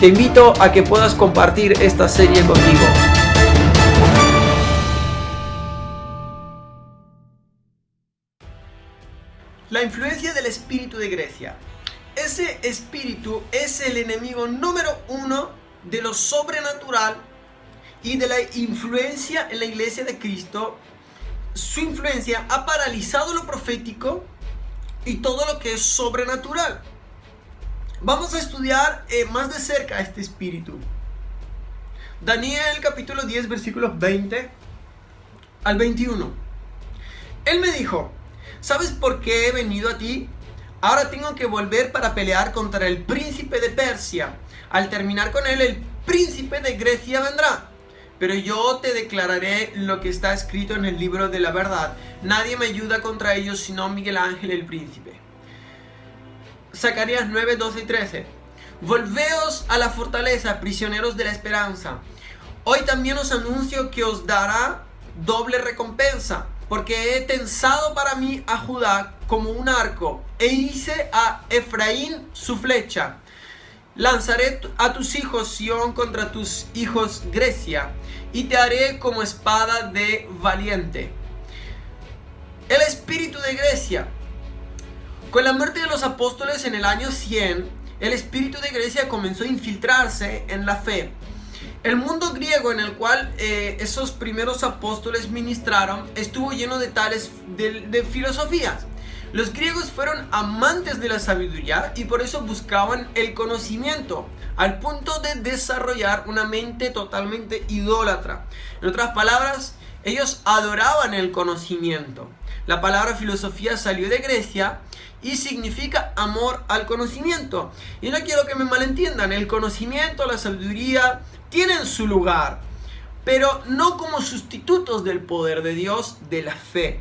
Te invito a que puedas compartir esta serie conmigo. La influencia del espíritu de Grecia. Ese espíritu es el enemigo número uno de lo sobrenatural y de la influencia en la iglesia de Cristo. Su influencia ha paralizado lo profético y todo lo que es sobrenatural. Vamos a estudiar más de cerca este espíritu. Daniel capítulo 10 versículos 20 al 21. Él me dijo: ¿sabes por qué he venido a ti? Ahora tengo que volver para pelear contra el príncipe de Persia. Al terminar con él, el príncipe de Grecia vendrá. Pero yo te declararé lo que está escrito en el libro de la verdad. Nadie me ayuda contra ellos sino Miguel Ángel el príncipe. Zacarías 9, 12 y 13. Volveos a la fortaleza, prisioneros de la esperanza. Hoy también os anuncio que os dará doble recompensa, porque he tensado para mí a Judá como un arco, e hice a Efraín su flecha. Lanzaré a tus hijos Sión contra tus hijos Grecia, y te haré como espada de valiente. El espíritu de Grecia. Con la muerte de los apóstoles en el año 100, el espíritu de Grecia comenzó a infiltrarse en la fe. El mundo griego en el cual esos primeros apóstoles ministraron estuvo lleno de filosofías. Los griegos fueron amantes de la sabiduría y por eso buscaban el conocimiento, al punto de desarrollar una mente totalmente idólatra. En otras palabras, ellos adoraban el conocimiento. La palabra filosofía salió de Grecia y significa amor al conocimiento. Y no quiero que me malentiendan, el conocimiento, la sabiduría tienen su lugar, pero no como sustitutos del poder de Dios, de la fe.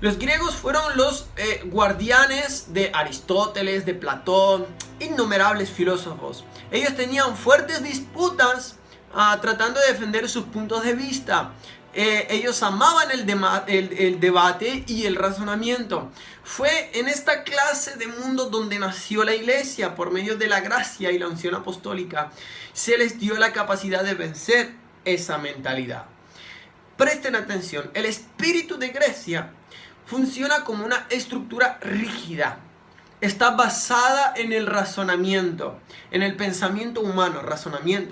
Los griegos fueron los guardianes de Aristóteles, de Platón, innumerables filósofos. Ellos tenían fuertes disputas tratando de defender sus puntos de vista. Ellos amaban el debate y el razonamiento. Fue en esta clase de mundo donde nació la iglesia. Por medio de la gracia y la unción apostólica se les dio la capacidad de vencer esa mentalidad. Presten atención, el espíritu de Grecia funciona como una estructura rígida. Está basada en el razonamiento, en el pensamiento humano,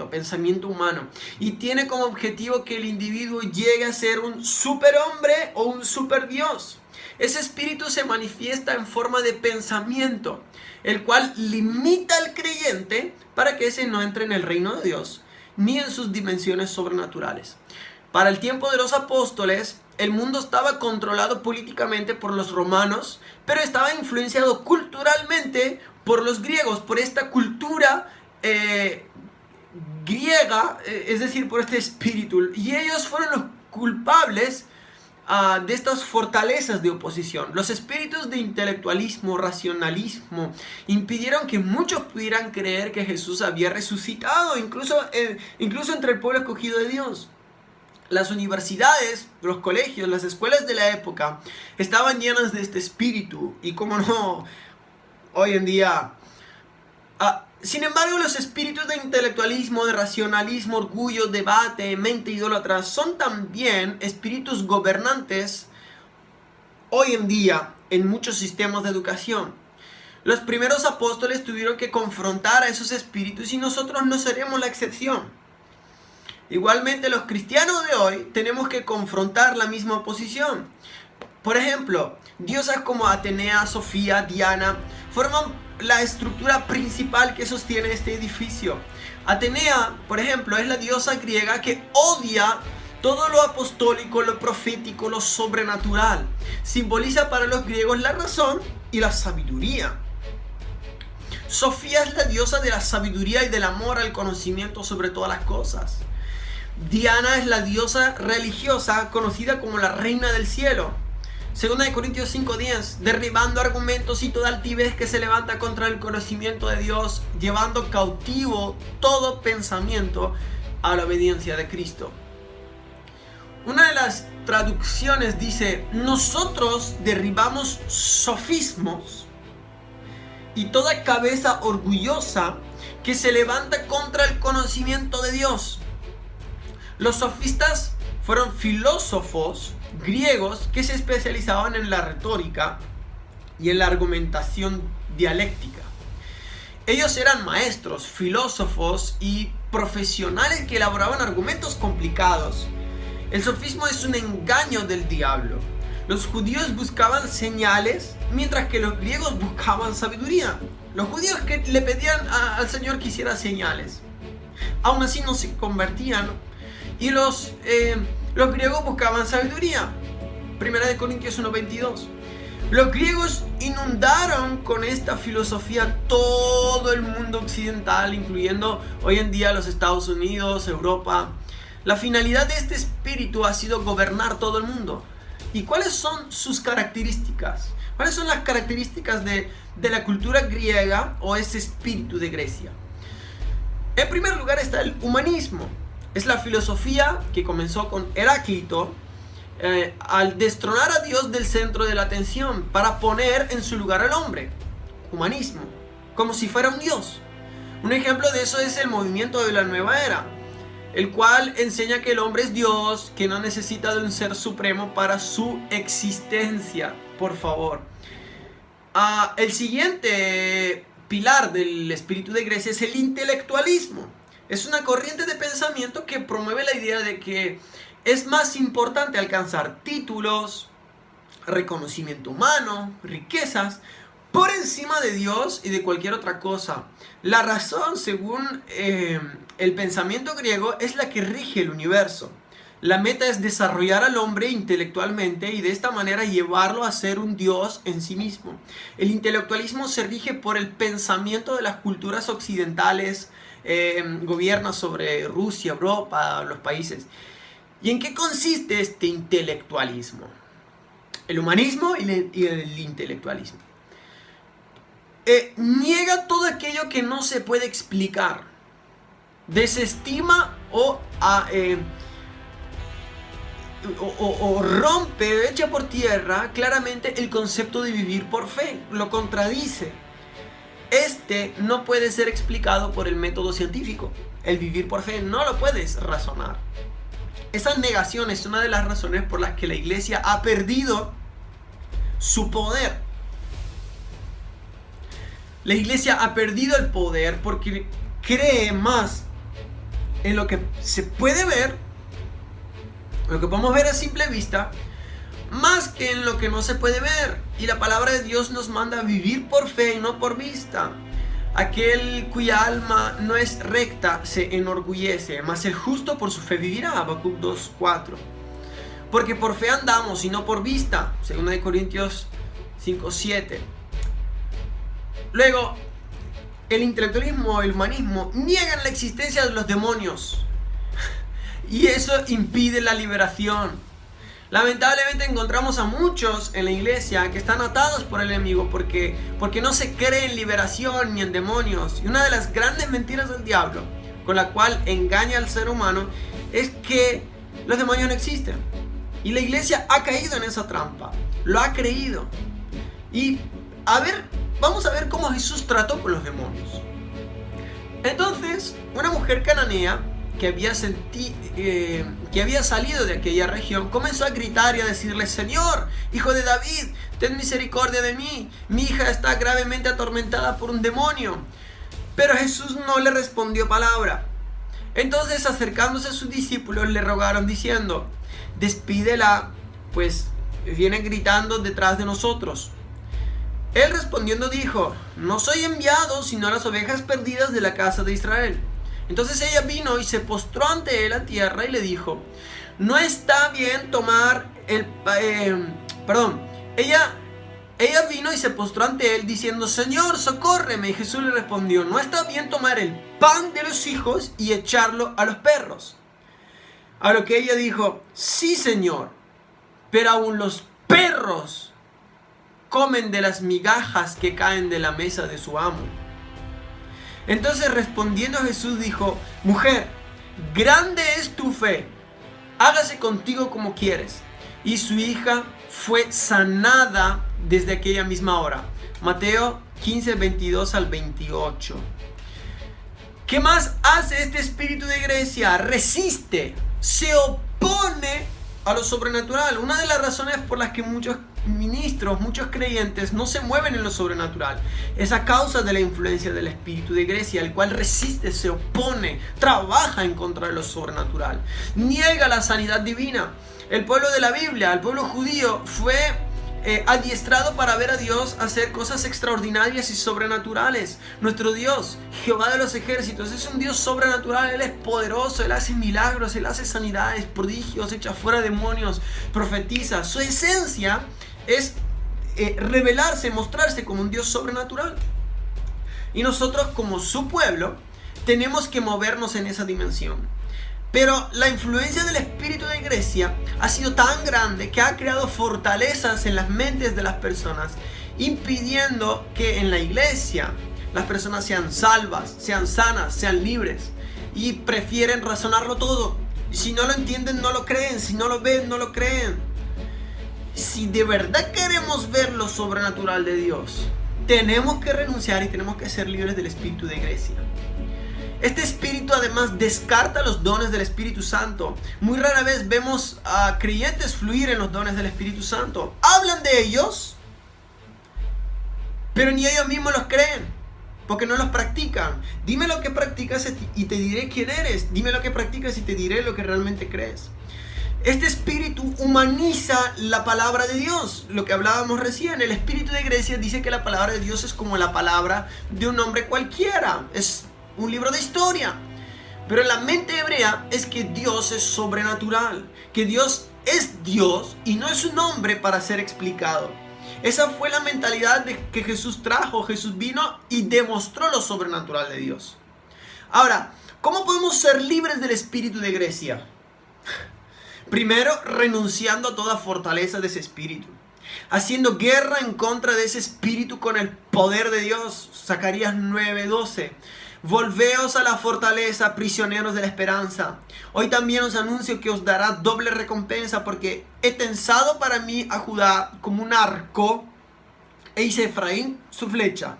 pensamiento humano. Y tiene como objetivo que el individuo llegue a ser un superhombre o un superdios. Ese espíritu se manifiesta en forma de pensamiento, el cual limita al creyente para que ese no entre en el reino de Dios, ni en sus dimensiones sobrenaturales. Para el tiempo de los apóstoles, el mundo estaba controlado políticamente por los romanos, pero estaba influenciado culturalmente por los griegos, por esta cultura griega, es decir, por este espíritu. Y ellos fueron los culpables de estas fortalezas de oposición. Los espíritus de intelectualismo, racionalismo, impidieron que muchos pudieran creer que Jesús había resucitado, incluso entre el pueblo escogido de Dios. Las universidades, los colegios, las escuelas de la época estaban llenas de este espíritu. Y como no, hoy en día. Sin embargo, los espíritus de intelectualismo, de racionalismo, orgullo, debate, mente idólatra son también espíritus gobernantes hoy en día en muchos sistemas de educación. Los primeros apóstoles tuvieron que confrontar a esos espíritus y nosotros no seremos la excepción. Igualmente, los cristianos de hoy tenemos que confrontar la misma oposición. Por ejemplo, diosas como Atenea, Sofía, Diana forman la estructura principal que sostiene este edificio. Atenea, por ejemplo, es la diosa griega que odia todo lo apostólico, lo profético, lo sobrenatural. Simboliza para los griegos la razón y la sabiduría. Sofía es la diosa de la sabiduría y del amor al conocimiento sobre todas las cosas. Diana es la diosa religiosa conocida como la reina del cielo. 2 Corintios 5:10, derribando argumentos y toda altivez que se levanta contra el conocimiento de Dios, llevando cautivo todo pensamiento a la obediencia de Cristo. Una de las traducciones dice: nosotros derribamos sofismos y toda cabeza orgullosa que se levanta contra el conocimiento de Dios. Los sofistas fueron filósofos griegos que se especializaban en la retórica y en la argumentación dialéctica. Ellos eran maestros, filósofos y profesionales que elaboraban argumentos complicados. El sofismo es un engaño del diablo. Los judíos buscaban señales, mientras que los griegos buscaban sabiduría. Los judíos que le pedían al Señor que hiciera señales, aún así no se convertían. Y los griegos buscaban sabiduría. 1 Corintios 1:22. Los griegos inundaron con esta filosofía todo el mundo occidental, incluyendo hoy en día los Estados Unidos, Europa. La finalidad de este espíritu ha sido gobernar todo el mundo. ¿Y cuáles son sus características? ¿Cuáles son las características de la cultura griega o ese espíritu de Grecia? En primer lugar está el humanismo. Es la filosofía que comenzó con Heráclito al destronar a Dios del centro de la atención para poner en su lugar al hombre. Humanismo, como si fuera un Dios. Un ejemplo de eso es el movimiento de la nueva era, el cual enseña que el hombre es Dios, que no necesita de un ser supremo para su existencia. Por favor. El siguiente pilar del espíritu de Grecia es el intelectualismo. Es una corriente de pensamiento que promueve la idea de que es más importante alcanzar títulos, reconocimiento humano, riquezas, por encima de Dios y de cualquier otra cosa. La razón, según el pensamiento griego, es la que rige el universo. La meta es desarrollar al hombre intelectualmente y de esta manera llevarlo a ser un Dios en sí mismo. El intelectualismo se rige por el pensamiento de las culturas occidentales, gobierna sobre Rusia, Europa, los países. ¿Y en qué consiste este intelectualismo? El humanismo y el intelectualismo. Niega todo aquello que no se puede explicar. Desestima o rompe, echa por tierra claramente el concepto de vivir por fe. Lo contradice. Este no puede ser explicado por el método científico. El vivir por fe no lo puedes razonar. Esa negación es una de las razones por las que la iglesia ha perdido su poder. La iglesia ha perdido el poder porque cree más en lo que se puede ver, lo que podemos ver a simple vista, más que en lo que no se puede ver. Y la palabra de Dios nos manda a vivir por fe y no por vista. Aquel cuya alma no es recta se enorgullece, mas el justo por su fe vivirá. Habacuc 2:4. Porque por fe andamos y no por vista. 2 Corintios 5:7. Luego, el intelectualismo, el humanismo niegan la existencia de los demonios. Y eso impide la liberación. Lamentablemente encontramos a muchos en la iglesia que están atados por el enemigo porque no se cree en liberación ni en demonios. Y una de las grandes mentiras del diablo con la cual engaña al ser humano es que los demonios no existen. Y la iglesia ha caído en esa trampa, lo ha creído. Y vamos a ver cómo Jesús trató con los demonios. Entonces, una mujer cananea que había salido de aquella región comenzó a gritar y a decirle: Señor, hijo de David, ten misericordia de mí, mi hija está gravemente atormentada por un demonio. Pero Jesús no le respondió palabra. Entonces, acercándose a sus discípulos, le rogaron diciendo: despídela, pues viene gritando detrás de nosotros. Él respondiendo dijo: no soy enviado sino a las ovejas perdidas de la casa de Israel. Entonces ella vino y se postró ante él a tierra y le dijo: no está bien tomar el... Ella vino y se postró ante él diciendo: Señor, socórreme. Y Jesús le respondió: no está bien tomar el pan de los hijos y echarlo a los perros. A lo que ella dijo: sí, Señor, pero aún los perros comen de las migajas que caen de la mesa de su amo. Entonces respondiendo Jesús dijo: mujer, grande es tu fe, hágase contigo como quieres. Y su hija fue sanada desde aquella misma hora. Mateo 15, 22 al 28. ¿Qué más hace este espíritu de Grecia? Resiste, se opone a lo sobrenatural. Una de las razones por las que muchos ministros, muchos creyentes no se mueven en lo sobrenatural es a causa de la influencia del espíritu de Grecia, el cual resiste, se opone, trabaja en contra de lo sobrenatural, niega la sanidad divina. El pueblo de la Biblia, el pueblo judío, fue adiestrado para ver a Dios hacer cosas extraordinarias y sobrenaturales. Nuestro Dios, Jehová de los ejércitos, es un Dios sobrenatural. Él es poderoso, Él hace milagros, Él hace sanidades, prodigios, echa fuera demonios, profetiza. Su esencia es revelarse, mostrarse como un Dios sobrenatural. Y nosotros, como su pueblo, tenemos que movernos en esa dimensión. Pero la influencia del espíritu de Grecia ha sido tan grande que ha creado fortalezas en las mentes de las personas, impidiendo que en la iglesia las personas sean salvas, sean sanas, sean libres, y prefieren razonarlo todo. Si no lo entienden, no lo creen. Si no lo ven, no lo creen. Si de verdad queremos ver lo sobrenatural de Dios, tenemos que renunciar y tenemos que ser libres del espíritu de Grecia. Este espíritu además descarta los dones del Espíritu Santo. Muy rara vez vemos a creyentes fluir en los dones del Espíritu Santo. Hablan de ellos, pero ni ellos mismos los creen, porque no los practican. Dime lo que practicas y te diré quién eres. Dime lo que practicas y te diré lo que realmente crees. Este espíritu humaniza la palabra de Dios, lo que hablábamos recién. El espíritu de Grecia dice que la palabra de Dios es como la palabra de un hombre cualquiera. Es un libro de historia. Pero en la mente hebrea es que Dios es sobrenatural, que Dios es Dios y no es un hombre para ser explicado. Esa fue la mentalidad que Jesús trajo. Jesús vino y demostró lo sobrenatural de Dios. Ahora, ¿cómo podemos ser libres del espíritu de Grecia? Primero, renunciando a toda fortaleza de ese espíritu, haciendo guerra en contra de ese espíritu con el poder de Dios. Zacarías 9:12. Volveos a la fortaleza, prisioneros de la esperanza. Hoy también os anuncio que os dará doble recompensa, porque he tensado para mí a Judá como un arco, e hice Efraín su flecha.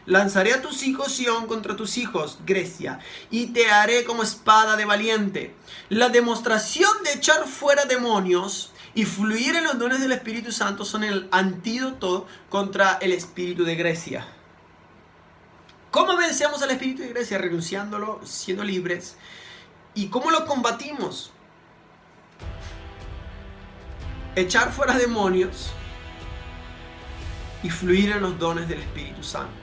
Lanzaré a tus hijos, Sión, contra tus hijos, Grecia, y te haré como espada de valiente. La demostración de echar fuera demonios y fluir en los dones del Espíritu Santo son el antídoto contra el espíritu de Grecia. ¿Cómo vencemos al espíritu de Grecia? Renunciándolo, siendo libres. ¿Y cómo lo combatimos? Echar fuera demonios y fluir en los dones del Espíritu Santo.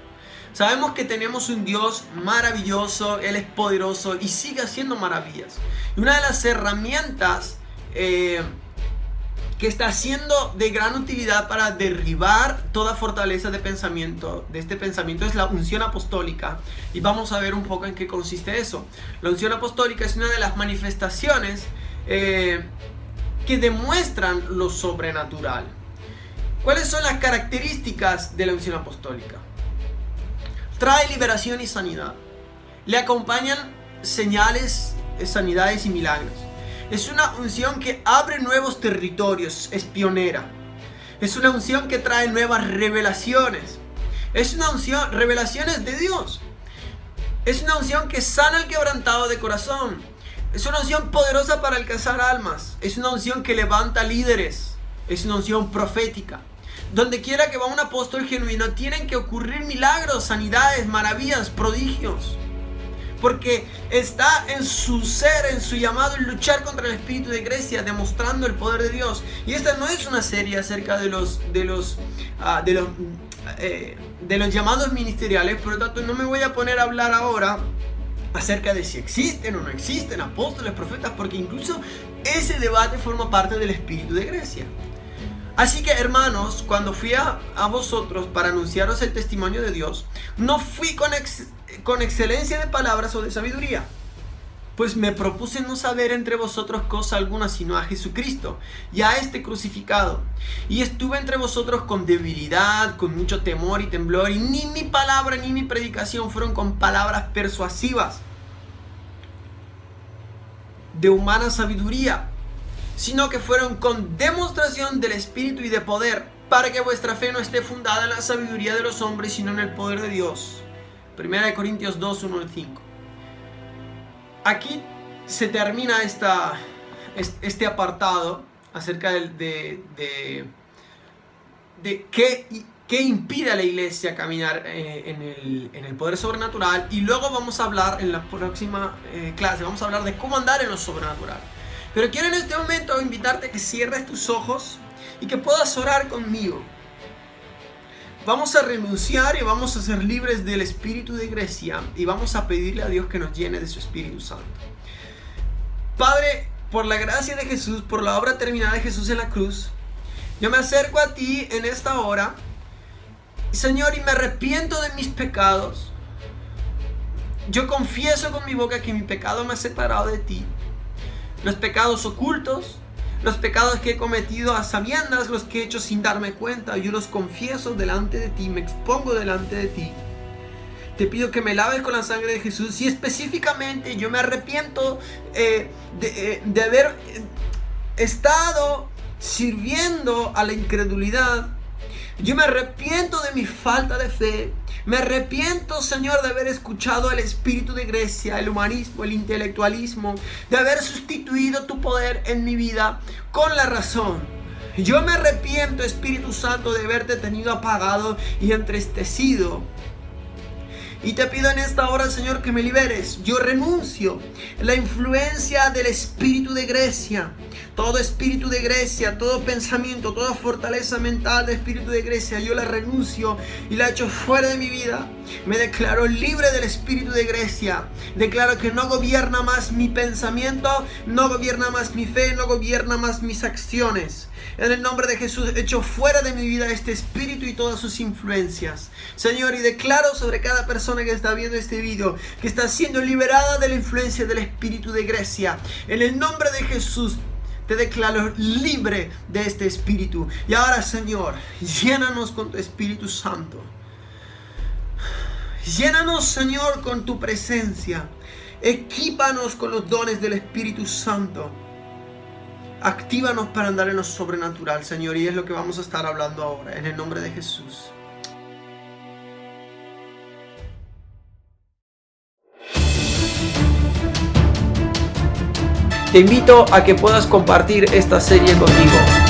Sabemos que tenemos un Dios maravilloso, Él es poderoso y sigue haciendo maravillas. Y una de las herramientas que está siendo de gran utilidad para derribar toda fortaleza de este pensamiento es la unción apostólica. Y vamos a ver un poco en qué consiste eso. La unción apostólica es una de las manifestaciones que demuestran lo sobrenatural. ¿Cuáles son las características de la unción apostólica? Trae liberación y sanidad. Le acompañan señales, sanidades y milagros. Es una unción que abre nuevos territorios, es pionera. Es una unción que trae nuevas revelaciones. Es una unción, revelaciones de Dios. Es una unción que sana al quebrantado de corazón. Es una unción poderosa para alcanzar almas. Es una unción que levanta líderes. Es una unción profética. Donde quiera que va un apóstol genuino, tienen que ocurrir milagros, sanidades, maravillas, prodigios. Porque está en su ser, en su llamado, en luchar contra el espíritu de Grecia, demostrando el poder de Dios. Y esta no es una serie acerca de los llamados ministeriales. Por lo tanto, no me voy a poner a hablar ahora acerca de si existen o no existen apóstoles, profetas, porque incluso ese debate forma parte del espíritu de Grecia. Así que, hermanos, cuando fui a vosotros para anunciaros el testimonio de Dios, no fui con excelencia de palabras o de sabiduría, pues me propuse no saber entre vosotros cosa alguna sino a Jesucristo y a este crucificado. Y estuve entre vosotros con debilidad, con mucho temor y temblor, y ni mi palabra ni mi predicación fueron con palabras persuasivas de humana sabiduría, sino que fueron con demostración del Espíritu y de poder, para que vuestra fe no esté fundada en la sabiduría de los hombres, sino en el poder de Dios. 1 Corintios 2, 1 al 5. aquí se termina este apartado acerca de qué impide a la iglesia caminar en el poder sobrenatural. Y luego vamos a hablar en la próxima clase, vamos a hablar de cómo andar en lo sobrenatural. Pero quiero en este momento invitarte a que cierres tus ojos y que puedas orar conmigo. Vamos a renunciar y vamos a ser libres del espíritu de Grecia y vamos a pedirle a Dios que nos llene de su Espíritu Santo. Padre, por la gracia de Jesús, por la obra terminada de Jesús en la cruz, yo me acerco a ti en esta hora, Señor, y me arrepiento de mis pecados. Yo confieso con mi boca que mi pecado me ha separado de ti. Los pecados ocultos, los pecados que he cometido a sabiendas, los que he hecho sin darme cuenta, yo los confieso delante de ti, me expongo delante de ti. Te pido que me laves con la sangre de Jesús y específicamente yo me arrepiento de haber estado sirviendo a la incredulidad. Yo me arrepiento de mi falta de fe. Me arrepiento, Señor, de haber escuchado el espíritu de Grecia, el humanismo, el intelectualismo, de haber sustituido tu poder en mi vida con la razón. Yo me arrepiento, Espíritu Santo, de haberte tenido apagado y entristecido. Y te pido en esta hora, Señor, que me liberes. Yo renuncio a la influencia del espíritu de Grecia. Todo espíritu de Grecia, todo pensamiento, toda fortaleza mental de espíritu de Grecia, yo la renuncio y la echo fuera de mi vida. Me declaro libre del espíritu de Grecia. Declaro que no gobierna más mi pensamiento, no gobierna más mi fe, no gobierna más mis acciones. En el nombre de Jesús, echo fuera de mi vida este espíritu y todas sus influencias. Señor, y declaro sobre cada persona que está viendo este video que está siendo liberada de la influencia del espíritu de Grecia. En el nombre de Jesús, te declaro libre de este espíritu. Y ahora, Señor, llénanos con tu Espíritu Santo. Llénanos, Señor, con tu presencia. Equípanos con los dones del Espíritu Santo. Actívanos para andar en lo sobrenatural, Señor. Y es lo que vamos a estar hablando ahora, en el nombre de Jesús. Te invito a que puedas compartir esta serie contigo.